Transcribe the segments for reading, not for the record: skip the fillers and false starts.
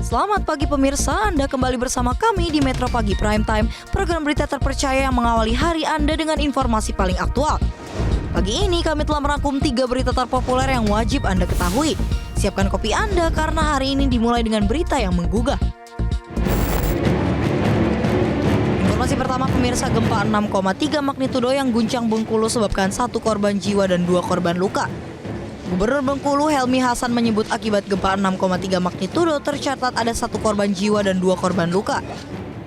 Selamat pagi pemirsa, Anda kembali bersama kami di Metro Pagi Prime Time, program berita terpercaya yang mengawali hari Anda dengan informasi paling aktual. Pagi ini kami telah merangkum 3 berita terpopuler yang wajib Anda ketahui. Siapkan kopi Anda karena hari ini dimulai dengan berita yang menggugah. Informasi pertama pemirsa, gempa 6,3 magnitudo yang guncang Bengkulu sebabkan 1 korban jiwa dan 2 korban luka. Gubernur Bengkulu Helmi Hasan menyebut akibat gempa 6,3 magnitudo tercatat ada 1 korban jiwa dan 2 korban luka.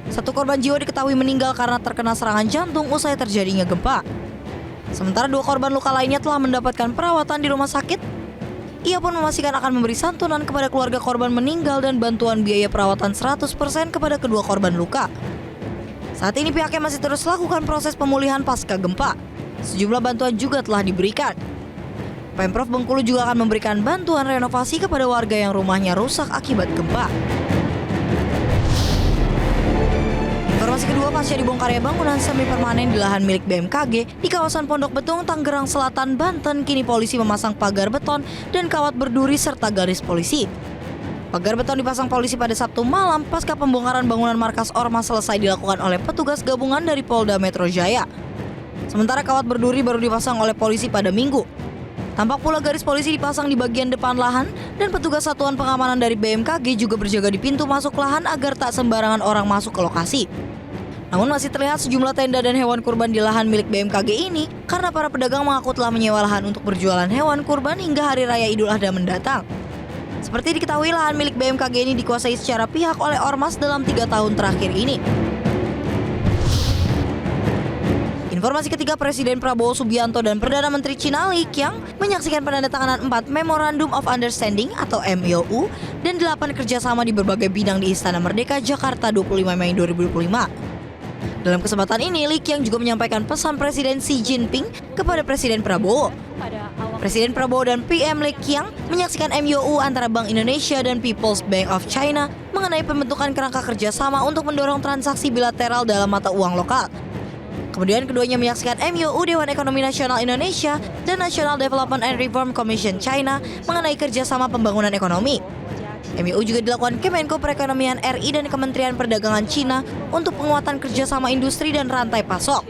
1 korban jiwa diketahui meninggal karena terkena serangan jantung usai terjadinya gempa. Sementara 2 korban luka lainnya telah mendapatkan perawatan di rumah sakit. Ia pun memastikan akan memberi santunan kepada keluarga korban meninggal dan bantuan biaya perawatan 100% kepada kedua korban luka. Saat ini pihaknya masih terus lakukan proses pemulihan pasca gempa. Sejumlah bantuan juga telah diberikan. Pemprov Bengkulu juga akan memberikan bantuan renovasi kepada warga yang rumahnya rusak akibat gempa. Informasi kedua, pasca dibongkarnya bangunan semi permanen di lahan milik BMKG di kawasan Pondok Betung, Tangerang Selatan, Banten, kini polisi memasang pagar beton dan kawat berduri serta garis polisi. Pagar beton dipasang polisi pada Sabtu malam pasca pembongkaran bangunan markas Ormas selesai dilakukan oleh petugas gabungan dari Polda Metro Jaya. Sementara kawat berduri baru dipasang oleh polisi pada Minggu. Tampak pula garis polisi dipasang di bagian depan lahan dan petugas satuan pengamanan dari BMKG juga berjaga di pintu masuk lahan agar tak sembarangan orang masuk ke lokasi. Namun masih terlihat sejumlah tenda dan hewan kurban di lahan milik BMKG ini karena para pedagang mengaku telah menyewa lahan untuk berjualan hewan kurban hingga Hari Raya Idul Adha mendatang. Seperti diketahui, lahan milik BMKG ini dikuasai secara pihak oleh Ormas dalam 3 tahun terakhir ini. Informasi ketiga, Presiden Prabowo Subianto dan Perdana Menteri China Li Qiang menyaksikan penandatanganan 4 Memorandum of Understanding atau MOU dan 8 kerjasama di berbagai bidang di Istana Merdeka, Jakarta 25 Mei 2025. Dalam kesempatan ini, Li Qiang juga menyampaikan pesan Presiden Xi Jinping kepada Presiden Prabowo. Presiden Prabowo dan PM Li Qiang menyaksikan MOU antara Bank Indonesia dan People's Bank of China mengenai pembentukan kerangka kerjasama untuk mendorong transaksi bilateral dalam mata uang lokal. Kemudian keduanya menyaksikan MOU Dewan Ekonomi Nasional Indonesia dan National Development and Reform Commission China mengenai kerjasama pembangunan ekonomi. MOU juga dilakukan Kemenko Perekonomian RI dan Kementerian Perdagangan China untuk penguatan kerjasama industri dan rantai pasok.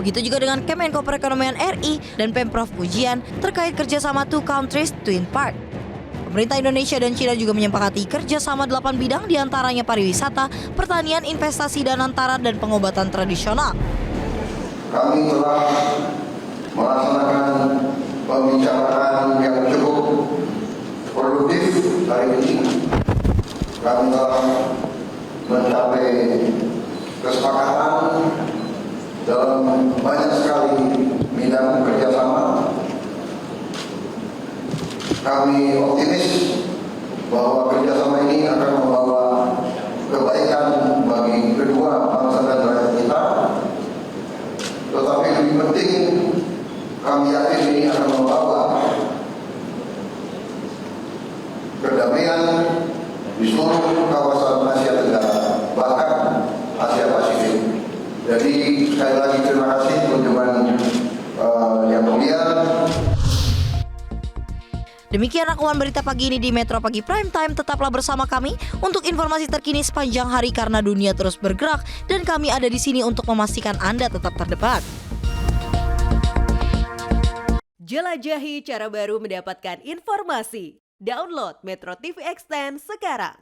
Begitu juga dengan Kemenko Perekonomian RI dan Pemprov Fujian terkait kerjasama Two Countries, Twin Part. Pemerintah Indonesia dan China juga menyepakati kerjasama 8 bidang diantaranya pariwisata, pertanian, investasi, dan antara dan pengobatan tradisional. Kami telah melaksanakan pembicaraan yang cukup produktif hari ini. Kami telah mencapai kesepakatan dalam banyak sekali bidang kerjasama. Kami optimis bahwa kerjasama ini akan membawa kebaikan bagi kedua bangsa dan rakyat kita. Tetapi lebih penting, kami yakin ini akan membawa kedamaian di seluruh kawasan Asia Tenggara, bahkan Asia Pasifik. Jadi sekali lagi terima kasih kunjungan yang mulia. Demikian rangkuman berita pagi ini di Metro Pagi Prime Time. Tetaplah bersama kami untuk informasi terkini sepanjang hari karena dunia terus bergerak dan kami ada di sini untuk memastikan Anda tetap terdepan. Jelajahi cara baru mendapatkan informasi. Download Metro TV Extend sekarang.